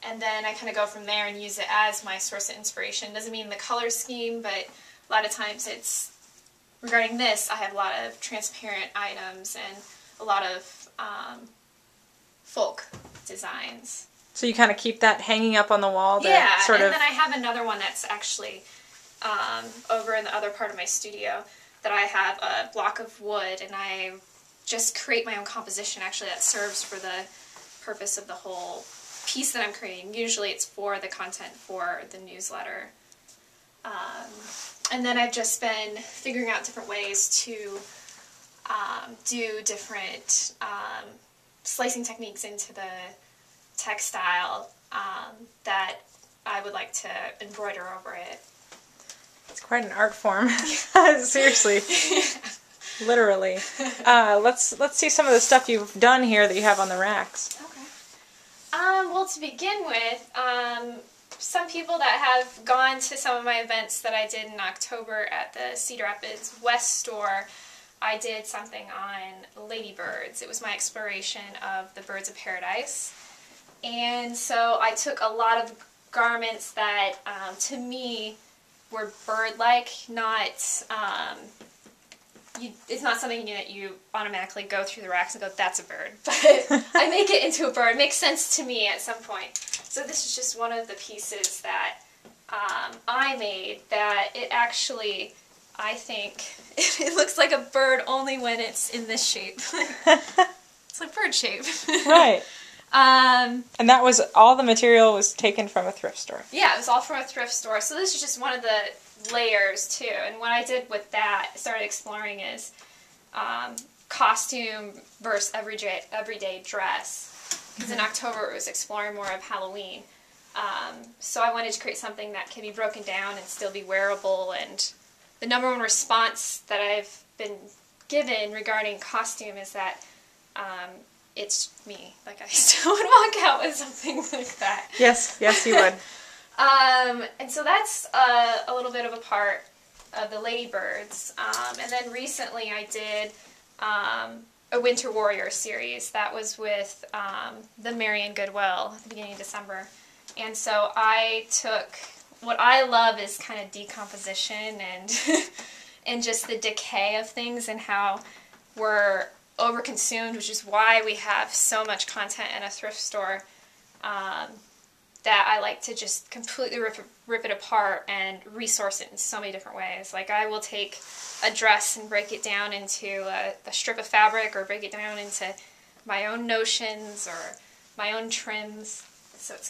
and then I kind of go from there and use it as my source of inspiration. Doesn't mean the color scheme, but a lot of times it's, regarding this, I have a lot of transparent items and a lot of folk designs. So you kind of keep that hanging up on the wall? Yeah, and then I have another one that's actually over in the other part of my studio that I have a block of wood, and I just create my own composition actually that serves for the purpose of the whole piece that I'm creating. Usually it's for the content for the newsletter. And then I've just been figuring out different ways to do different slicing techniques into the textile that I would like to embroider over it. It's quite an art form. Seriously. Literally. Let's see some of the stuff you've done here that you have on the racks. Okay. Well, to begin with, some people that have gone to some of my events that I did in October at the Cedar Rapids West store, I did something on ladybirds. It was my exploration of the birds of paradise. And so I took a lot of garments that, to me, were bird-like, not, it's not something that you automatically go through the racks and go, that's a bird. But I make it into a bird. It makes sense to me at some point. So this is just one of the pieces that I made that it actually, I think, it looks like a bird only when it's in this shape. It's like bird shape. Right. And that was, all the material was taken from a thrift store. Yeah, it was all from a thrift store. So this is just one of the layers too. And what I did with that, started exploring, is costume versus everyday dress. Because in October it was exploring more of Halloween. So I wanted to create something that can be broken down and still be wearable. And the number one response that I've been given regarding costume is that it's me. Like, I still would walk out with something like that. Yes, yes you would. And so that's a little bit of a part of the ladybirds. And then recently I did a Winter Warrior series that was with the Marion Goodwill at the beginning of December. And so I took, what I love is kind of decomposition and and just the decay of things and how we're overconsumed, which is why we have so much content in a thrift store, that I like to just completely rip it apart and resource it in so many different ways. Like, I will take a dress and break it down into a strip of fabric, or break it down into my own notions or my own trims. So it's